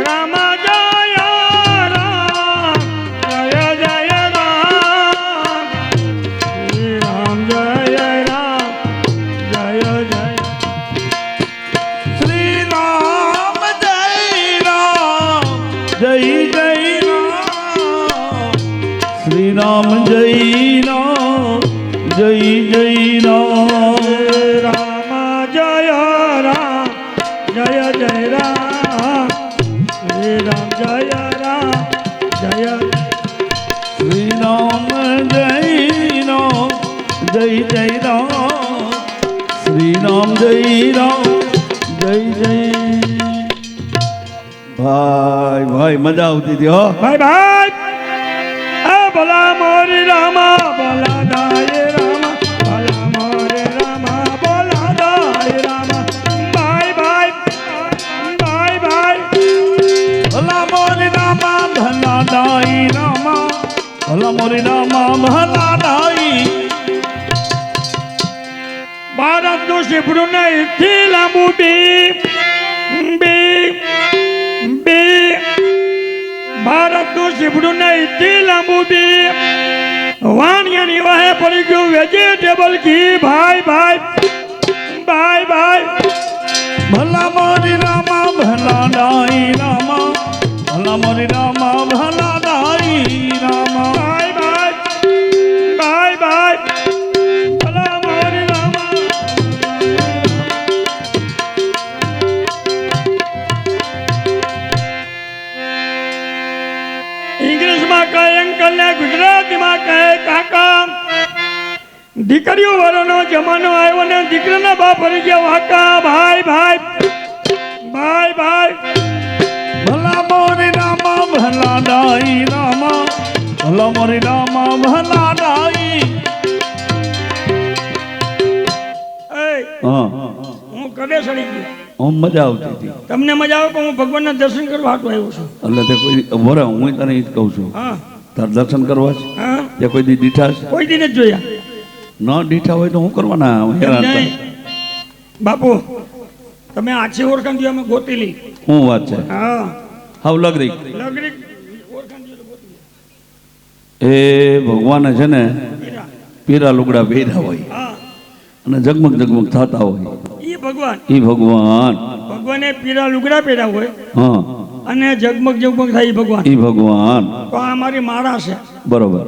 [SPEAKER 3] રામ જય રામ જય જય રામ શ્રી રામ જય રામ જય જય
[SPEAKER 2] શ્રી રામ જય રામ જય જય રામ શ્રી રામ જય રામ જય જય રામ
[SPEAKER 3] રામ જય રામ જય જય રામ શ્રી રામ જય રામ જય
[SPEAKER 2] શ્રી રામ જય રામ જય જય રામ શ્રી રામ જય રામ જય જય ભાઈ ભાઈ મજા આવતી હતી હો
[SPEAKER 3] ભાઈ ભાઈ આ ભલા મોરી રામા ભલા દાય રામા ભલા મોરી રામા ભલા દાય રામા ભાઈ ભાઈ ભાઈ ભાઈ
[SPEAKER 2] ભલા મોરી રામા ભલા દાઈ રામા ભલા મોરી રામા ભલા દાઈ
[SPEAKER 3] ભારતનું શીપડું નહીં લાંબુ બી ભારતનું શીપડું નહીં લાંબુ બી વાણિયાની વાહે પડી ગયું વેજીટેબલ ઘી ભાઈ ભાઈ ભાઈ ભાઈ
[SPEAKER 2] ભલા મોરી રામા ભલા દાઈ રામા ભલા મોરી રામા ભલા દાઈ રામા
[SPEAKER 3] ભાઈ ભાઈ ભાઈ ભાઈ ભલા મોરી રામા ઇંગ્લિશમાં કહે અંકલ ને ગુજરાતીમાં કહે કાકા દીકરીઓ વાળાનો જમાનો આવ્યો ને દીકરાના બાપ હરી ગયા વાકા ભાઈ ભાઈ ભાઈ ભાઈ
[SPEAKER 2] ભલા મોરી રામા ભલા દાઈ રામા ભલા મોરી રામા ભલા દાઈ હા
[SPEAKER 3] હું કદે સડી ગયો
[SPEAKER 2] હું મજા આવતી હતી
[SPEAKER 3] તમને મજા આવે પણ હું ભગવાનના દર્શન કરવા હાટું આવ્યો છું
[SPEAKER 2] એટલે તે કોઈ બોરા હું તને એ જ કહું છું
[SPEAKER 3] હા
[SPEAKER 2] તાર દર્શન કરવા છે
[SPEAKER 3] હા
[SPEAKER 2] તે કોઈ દી દીઠા છે
[SPEAKER 3] કોઈ દી નથી જોયા
[SPEAKER 2] ન દીઠા હોય તો હું કરવાના હેરાન
[SPEAKER 3] નહીં.
[SPEAKER 2] થાય.
[SPEAKER 3] બાપુ તમે આછી ઓળખાણ દો અમે ગોતી લી
[SPEAKER 2] શું વાત છે
[SPEAKER 3] હા
[SPEAKER 2] હાવ લગરી
[SPEAKER 3] લગડી ઓળખાણ દો તો ગોતી લી.
[SPEAKER 2] એ ભગવાને છે ને
[SPEAKER 3] હીરા.
[SPEAKER 2] પીરા લુગડા પહેર્યા હોય
[SPEAKER 3] હા
[SPEAKER 2] અને ઝગમગ ઝગમગ થતા હોય
[SPEAKER 3] ઈ ભગવાન
[SPEAKER 2] એ ભગવાન
[SPEAKER 3] ભગવાને પીળા લુગડા પહેર્યા હોય
[SPEAKER 2] હા
[SPEAKER 3] અને ઝગમગ ઝગમગ થાય ઈ ભગવાન
[SPEAKER 2] એ ભગવાન
[SPEAKER 3] તો આ મારી માળા છે
[SPEAKER 2] બરોબર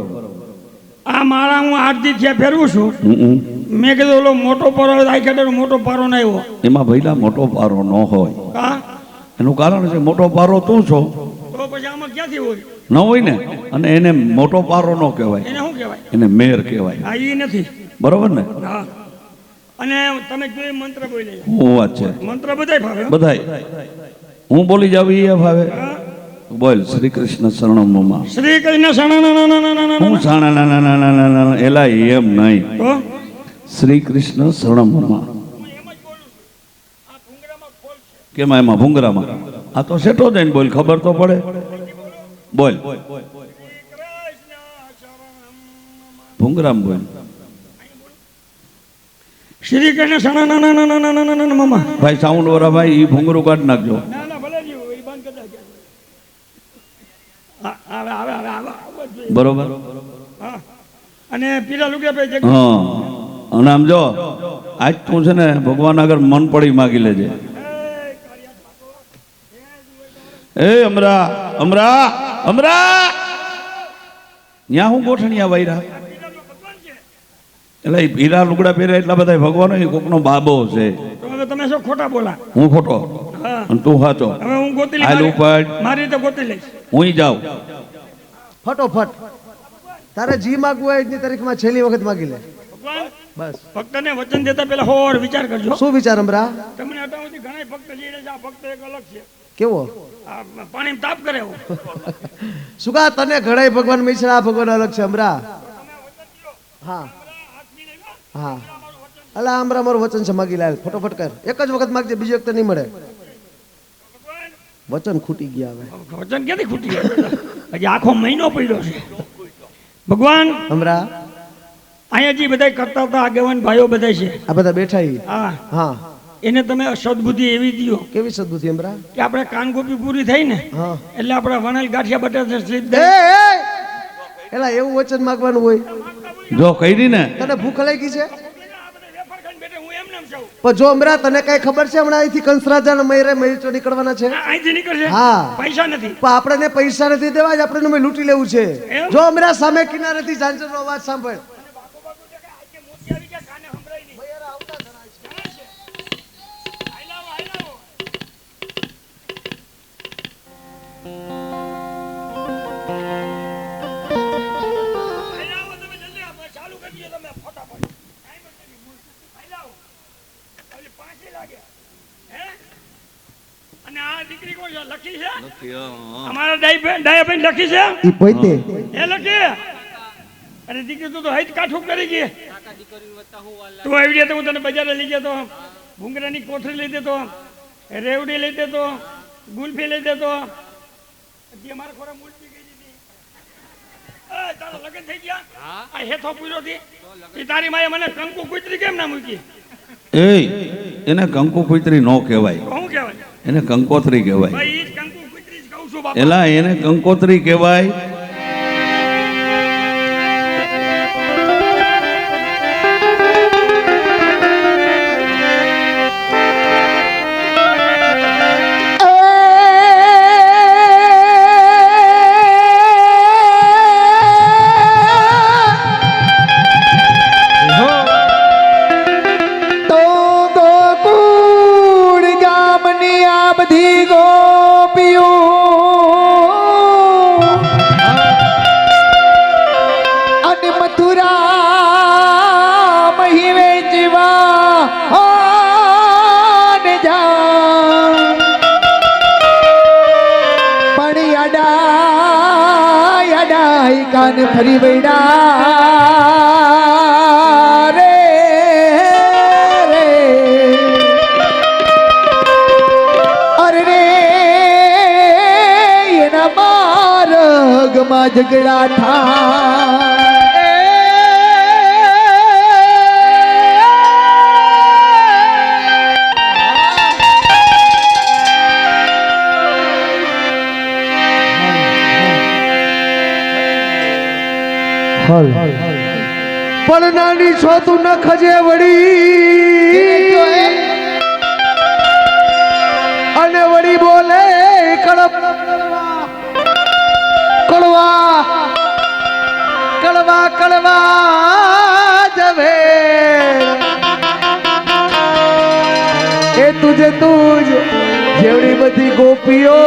[SPEAKER 3] આ માળા હું 8 દી થયા ફેરવું છું
[SPEAKER 2] હમ.
[SPEAKER 3] મેં કીધું ઓલો મોટો પારો આખેડો મોટો પારો ના આવ્યો
[SPEAKER 2] એમાં ભઈલા મોટો પારો ન હોય
[SPEAKER 3] હા
[SPEAKER 2] એનું કારણ છે મોટો પારો તું છો
[SPEAKER 3] તો પછી આમાં ક્યાંથી હોય
[SPEAKER 2] ન હોય ને અને એને મોટો પારો ન કહેવાય
[SPEAKER 3] એને શું કહેવાય
[SPEAKER 2] એને મેર કહેવાય
[SPEAKER 3] હા ઈ નથી
[SPEAKER 2] બરોબર ને
[SPEAKER 3] હા અને તમે જોઈ મંત્ર બોલી
[SPEAKER 2] શું વાત છે
[SPEAKER 3] મંત્ર બધાય ભાવે હો.
[SPEAKER 2] બધાય હું બોલી જાવ એ ભાવે બોલ શ્રી કૃષ્ણ શરણમ
[SPEAKER 3] શ્રી કૃષ્ણ શરણાનંદ
[SPEAKER 2] હું સાણા ના ના ના ના ના ના એલા એમ નહીં
[SPEAKER 3] તો
[SPEAKER 2] શ્રી કૃષ્ણ શરણમ કેમાં એમાં ભૂંગરામાં આ તો સેટો દઈને બોલ ખબર તો પડે બોલ ભૂંગરામ બોલ
[SPEAKER 3] શ્રી કૃષ્ણ શરણાનંદ મામા
[SPEAKER 2] ભાઈ સાઉન્ડ વાળા ભાઈ ઈ ભૂંગરું કાઢી નાખજો
[SPEAKER 3] ના ના ભલે જીવો એ બંધ કરી નાખજો. હા, આવે આવે આવે આવે આવવો જ જોઈએ.
[SPEAKER 2] બરોબર
[SPEAKER 3] હા અને પીલા લુગડા પે જગ
[SPEAKER 2] હા અને આમ જો આજ તું છે ને ભગવાન આગળ મન પડી માગી લેજે એ અમરા અમરા અમરા ન્યા હું ગોઠણિયા વાયરા એટલે એ પીરા લુગડા પહેર્યા એટલા બધા ભગવાન એ કોકનો બાબો છે
[SPEAKER 3] તો હવે તમે શું ખોટા બોલા
[SPEAKER 2] હું ખોટો
[SPEAKER 3] હા
[SPEAKER 2] અને તું સાચો
[SPEAKER 3] હવે હું ગોતી
[SPEAKER 2] હાલ
[SPEAKER 3] લઈશ
[SPEAKER 2] ઉપર
[SPEAKER 3] મારી રીતે ગોતી લઈશ
[SPEAKER 2] હું જાઉં
[SPEAKER 4] ફટોફટ તારે જી માગવું હોય આજની તારીખમાં છેલ્લી વખત માગી લે
[SPEAKER 3] ભગવાન
[SPEAKER 4] બસ
[SPEAKER 3] ભક્તને વચન દેતા પહેલા હોર વિચાર કરજો
[SPEAKER 4] શું વિચાર અમરા
[SPEAKER 3] તમને અટાવથી ઘણા ભક્ત જઈ રહ્યા છે આ ભક્ત એક અલગ છે
[SPEAKER 4] કેવો
[SPEAKER 3] આ પાણી તાપ કરે એવો
[SPEAKER 4] શું કા તને ઘડાય ભગવાન મિશ્રા આ ભગવાન અલગ છે અમરા હા હા અલા અમરા મારું વચન છે માગી લાલ ફટોફટ કર એક જ વખત માગજે બીજી વખત નહીં મળે વચન ખૂટી ગયા હવે
[SPEAKER 3] વચન ક્યાંથી ખૂટી ગયા હજી આખો મહિનો પડ્યો છે ભગવાન
[SPEAKER 4] અમરા
[SPEAKER 3] અહીંયા જે બધા કરતા હતા આગેવાન ભાઈઓ બધા છે
[SPEAKER 4] આ બધા બેઠા ઈ
[SPEAKER 3] હા
[SPEAKER 4] હા
[SPEAKER 3] એને તમે સદબુદ્ધિ એવી દો
[SPEAKER 4] કેવી સદબુદ્ધિ અમરા
[SPEAKER 3] કે આપણે કાનગોપી પૂરી થઈ ને
[SPEAKER 4] હા
[SPEAKER 3] એટલે આપણે વણેલ ગાંઠિયા બટાટા સ્લીપ
[SPEAKER 4] એ એલા એવું વચન માંગવાનું હોય
[SPEAKER 2] જો કરી ને
[SPEAKER 4] તને ભૂખ લાગી છે પણ જો અમરા તને કઈ ખબર છે હમણાં અહીંથી કંસરાજા મહેરચો નીકળવાના છે
[SPEAKER 3] અહીંથી નીકળશે
[SPEAKER 4] હા.
[SPEAKER 3] પૈસા નથી
[SPEAKER 4] પણ આપણને પૈસા નથી દેવા જ આપણે એનું લૂંટી લેવું છે
[SPEAKER 3] એમ?
[SPEAKER 4] જો અમરા સામે કિનારેથી ઝાંઝરનો અવાજ સાંભળ
[SPEAKER 3] અને આ દીકરી કોણ છે? લખી છે?
[SPEAKER 2] નથી, હા.
[SPEAKER 3] અમારા ડાયાબેન લખી છે?
[SPEAKER 4] ઈ પોતે
[SPEAKER 3] એ લખી. અરે દીકરી તું તો હજ કાઠું કરી ગઈ. તું આવી રીતે હું તને બજારે લઈ જતો, ભૂંગરાની કોથળી લઈ દેતો, રેવડી લઈ દેતો, ગુલફી લઈ દેતો. હજી અમારા ખોરા મૂલતી ગઈ હતી. એ તારા લગ્ન થઈ ગયા? આ હેથો પૂર્યો થી એ તારી માએ મને કંકુ કુતરી કેમ ના મૂકી?
[SPEAKER 2] એ એને કંકુ કુતરી નો કહેવાય,
[SPEAKER 3] શું કહેવાય?
[SPEAKER 2] એને કંકોત્રી કહેવાય.
[SPEAKER 3] ભાઈ ઈ જ કંકુ કુતરી જ કહું છું બાપા.
[SPEAKER 2] એલા એને કંકોત્રી કહેવાય.
[SPEAKER 5] તો ગોકુળ ગામની આ બધી ગોપીઓ અને મથુરા મહિવે જીવા ને જા પણ યાડા કાન ફરી વૈડા રે અરે રે એના માર્ગમાં ઝઘડા થાય
[SPEAKER 4] પણ નાની છો તું ન ખજે વળી અને વળી બોલે કડવા કડવા કડવા જવે એ તુજે તુજ જેવડી બધી ગોપીઓ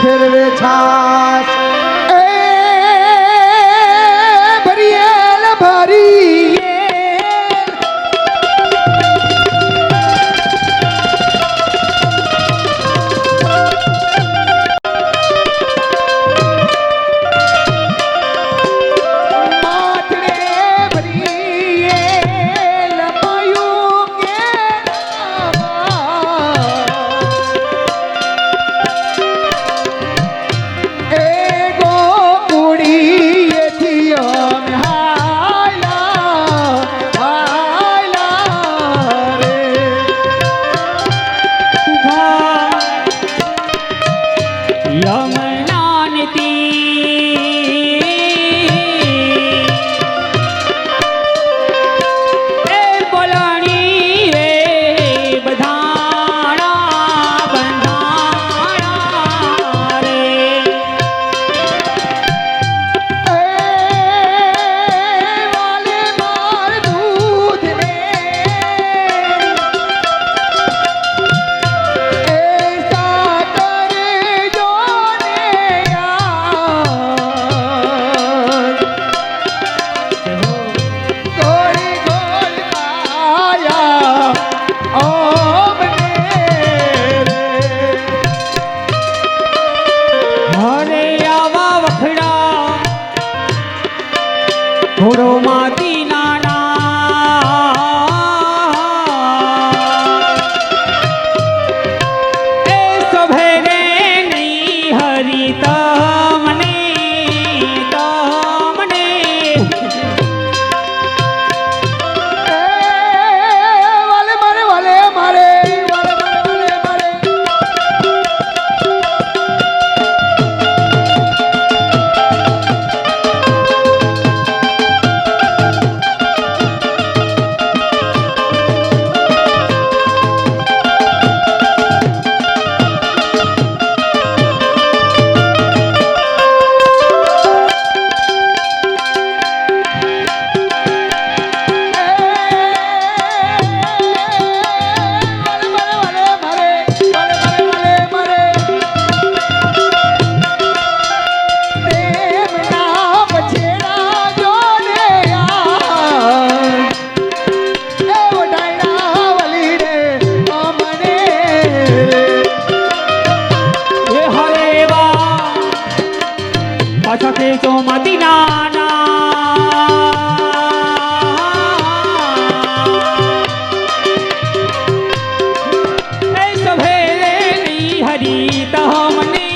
[SPEAKER 4] ફેરવે છાસ
[SPEAKER 5] એ ભરિયેલ ભરી એ
[SPEAKER 3] રી તો મને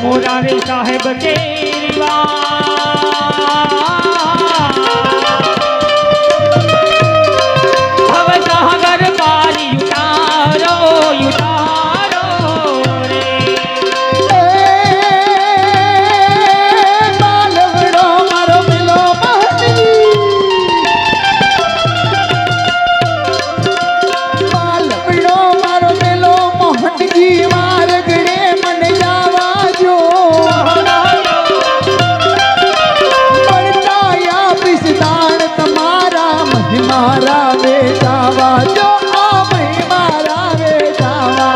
[SPEAKER 3] મોરારી સાહેબ કેરીવા હવે સાગર પારી યુટારો રે
[SPEAKER 5] બાલવડો મારો મિલો બાલવડો મારો મિલો મોહનજી મારગડે મને જાવા જો પડતાયા વિસ્તાર તમારા મહિમારા વેચાવા જો આ મહિમારા વેચાવા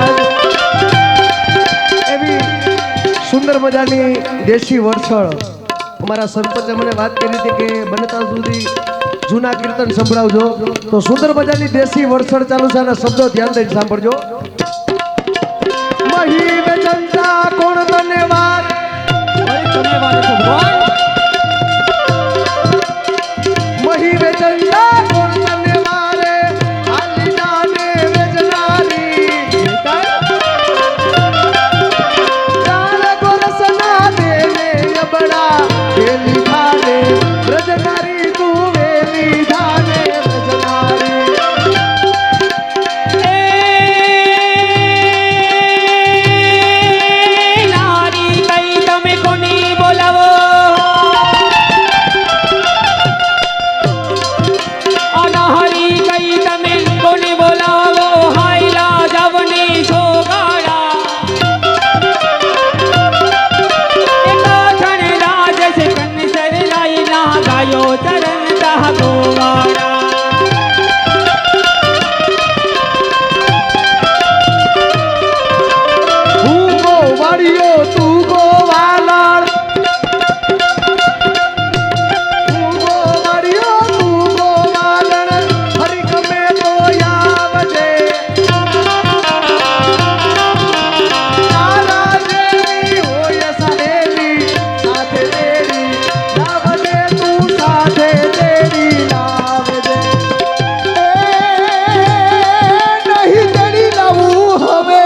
[SPEAKER 4] એવી સુંદર મજાની દેશી વરસળ અમારા સરપંચે મને વાત કરી હતી કે બને ત્યાં સુધી જૂના કીર્તન સંભળાવજો તો સુંદર મજાની દેશી વરસળ ચાલુ છે અને શબ્દો ધ્યાન દઈને સાંભળજો મહી જનતા કોણ ધન્યવાદ મહી વેચંતા કોણ ધન્યવાદ આલી જાને વેચનારી ચાર ગોરસના દેને અબડા વેલી ધાને વ્રજનારી તું વેલી ધાને વ્રજનારી
[SPEAKER 3] નારી કઈ તમે કોની બોલાવો અનહરી કઈ તમે કોની બોલાવો હાઈલા જવની છોગાડા એકાઠણ રાજ છે કંસર લાઈના ગાયો ચરણ દાહ ગોવાડા
[SPEAKER 4] હું ગોવાળિયો તું ગોવાલણ હું ગોવાળિયો તું ગોવાલણ હરી ગમે તો આવજે તારા જેવી હોય સહેલી સાથે તેરી લાવજે તું સાથે તેરી લાવજે
[SPEAKER 5] નહીં તેડી લાવું હવે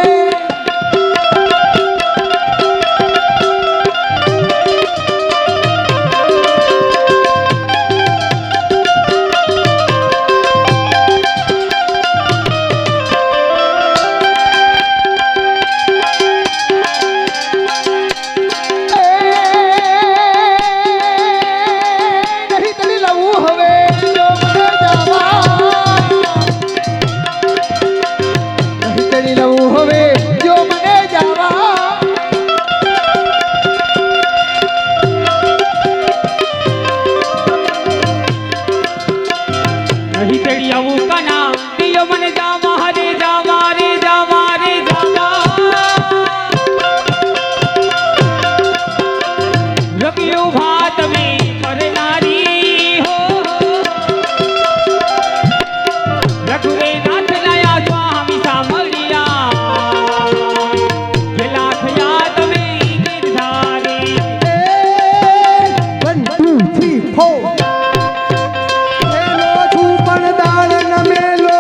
[SPEAKER 5] નહીં તેડી લાવું હવે જો મને જાવા નહીં તેડી લાવું હવે જો મને જાવા
[SPEAKER 3] નહીં તેડી આવું કના દિયો મને જાવા હરે જાવા રે જાવા રે જાવા રખ્યું ભાત મેં કરનારી હો રઘુવે નાથ નયા સ્વામી સાંભળ્યા ગેલા થયા તમે ગિરધારી
[SPEAKER 4] 1 2 3 4 મેલો છું પણ દાળ ન મેલો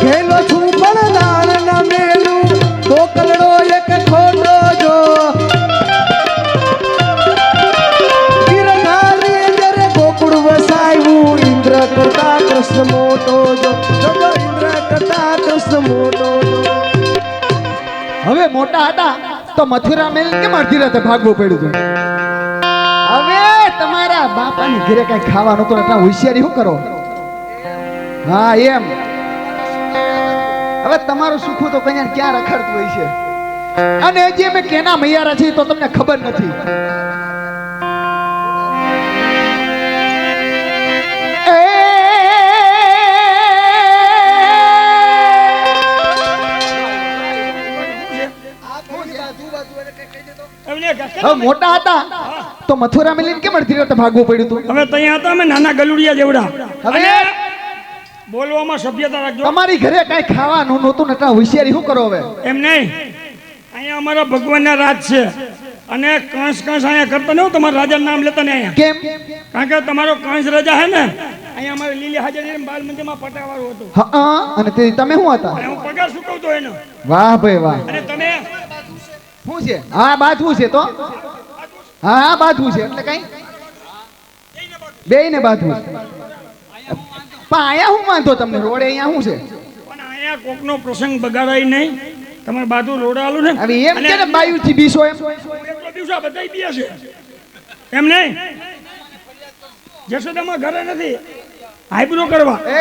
[SPEAKER 4] ઘેલો છું પણ દાળ ન મેલું તો કલડો એક ખોટો જો ગિરધારી જરે ગોકુળ વસાવ્યું ઇન્દ્ર કરતા કૃષ્ણ મોટો જો જો ઇન્દ્ર કરતા કૃષ્ણ મોટો જો
[SPEAKER 5] હવે મોટા હતા તો મથુરા મેલ કેમ અડધી રાતે ભાગવું પડ્યું હતું? હવે તમારા બાપાની ઘરે કઈ ખાવાનું તો એટલા હોશિયારી શું કરો? હા એમ. હવે તમારું સુખું તો કન્યા ક્યાં રખડતું હોય છે, અને હજી અમે કેના મૈયારા છીએ તો તમને ખબર નથી. હવે મોટા હતા તો મથુરા મેલીને કેમ અડધી રાતે ભાગવું પડ્યું હતું?
[SPEAKER 3] હવે ત્યાં હતા અમે નાના ગલુડિયા જેવડા.
[SPEAKER 5] હવે
[SPEAKER 3] બોલવામાં સભ્યતા રાખજો.
[SPEAKER 5] તમારી ઘરે કઈ ખાવાનું નહોતું ને એટલા હોશિયારી શું કરો? હવે
[SPEAKER 3] એમ નહીં, અહીંયા અમારા ભગવાનના રાજ છે અને કંસ અહીંયા કરતા નહીં. તમારા રાજાનું નામ લેતા ને અહીંયા,
[SPEAKER 5] કેમ?
[SPEAKER 3] કારણ કે તમારો કંસ રાજા હે ને, અહીંયા અમારે લીલી હાજરી બાલ મંદિરમાં પટાવાળું હતું.
[SPEAKER 5] હા, અને તે તમે શું હતા?
[SPEAKER 3] અને હું પગાર ચૂકવતો એનો.
[SPEAKER 5] વાહ ભાઈ વાહ.
[SPEAKER 3] અને તમે
[SPEAKER 5] શું છે? હા બાથવું છે તો હા બાથવું છે એટલે કઈ બેયને બાથવું છે. પણ અહીંયા શું વાંધો તમને? રોડે અહીંયા શું છે?
[SPEAKER 3] પણ અહીંયા કોકનો પ્રસંગ બગાડાય નહીં. તમારે બાજુ રોડાલું ને
[SPEAKER 5] હવે એમ કે ને બાયુ થી બીસો એમ
[SPEAKER 3] એટલો દિવસ બધાય બી છે એમ નહીં. જશોદામાં ઘરે નથી આઈબ્રો કરવા.
[SPEAKER 5] એ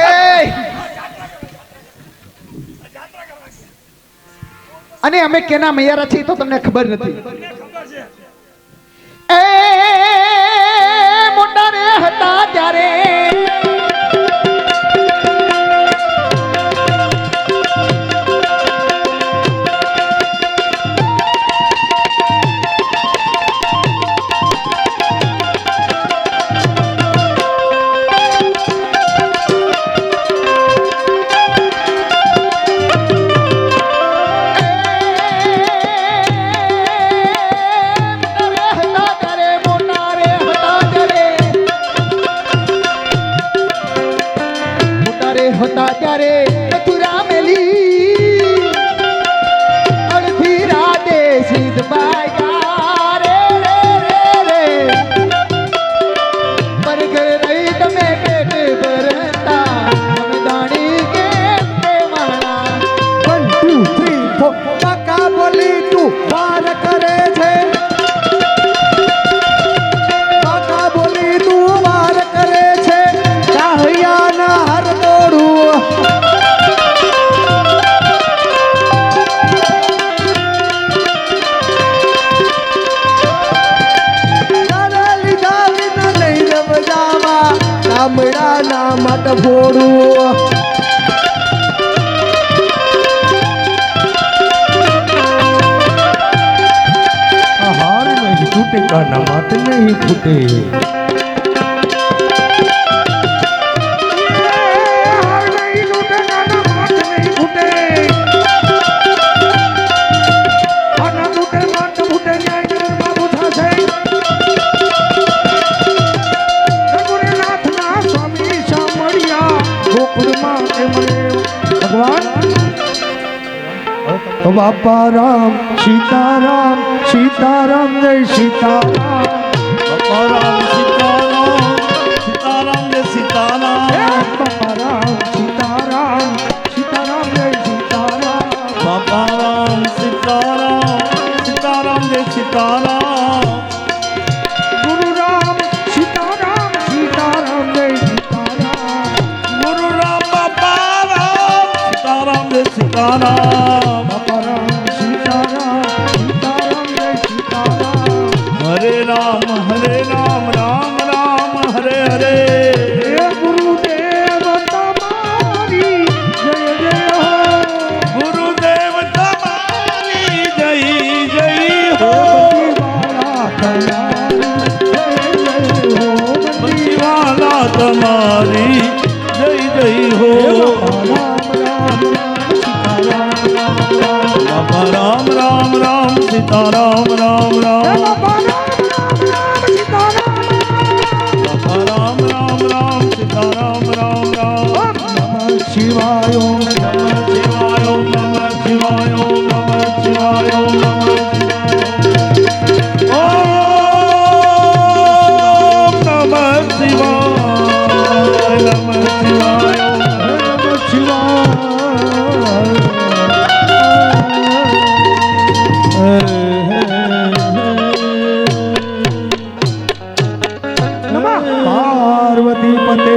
[SPEAKER 5] અને અમે કેના મૈયારા છીએ તો તમને ખબર નથી. એ મોટા રે હતા ત્યારે હતા ત્યારે મથુરા મેલી અડધી રાતે સીધ બાયા રે રે રે રે પર ઘર રહી તમે પેટ ભરતા તમે દાણી કે માણા
[SPEAKER 1] 1 2 3 4 કાકા બોલી તું વાર કરે છે, કાકા બોલી તું વાર કરે છે, કાહૈયાના હર ગામડાના મત ફોડું. હાર નહીં ફૂટે કાના માત નહીં ફૂટે. બાપા રામ સીતારામ સીતારામ જય સીતારામ.
[SPEAKER 2] બાપા રામ સીતારામ સીતારામ જય સીતારામ.
[SPEAKER 1] બાપા રામ સીતારામ સીતારામ જય સીતારામ.
[SPEAKER 2] બાપા રામ સીતારામ સીતારામ જય સીતારામ.
[SPEAKER 1] ગુરુ રામ સીતારામ સીતારામ જય સીતારામ.
[SPEAKER 2] ગુરુ રામ બાપા રામ સીતારામ જય સીતારામ.
[SPEAKER 1] બાપા રામ સીતારામ સીતારામ જય સીતારામ.
[SPEAKER 2] હરે રામ રામ રામ હરે હરે.
[SPEAKER 1] હે ગુરુદેવ તમારી જય જય હો.
[SPEAKER 2] ગુરુદેવ તમારી જય જય હો.
[SPEAKER 1] બંસીવાલા તમારી જય જય હો.
[SPEAKER 2] બાપા રામ રામ સીતારામ રામ રામ. બાપા રામ રામ સીતારામ રામ રામ.
[SPEAKER 1] નમઃ શિવાય ઓમ
[SPEAKER 2] નમઃ શિવાય ઓમ નમઃ શિવાય ઓમ નમઃ શિવાય ઓમ નમઃ શિવાય. ઓમ નમઃ શિવાય નમઃ શિવાય ઓમ નમઃ શિવાય.
[SPEAKER 1] પાર્વતી પતે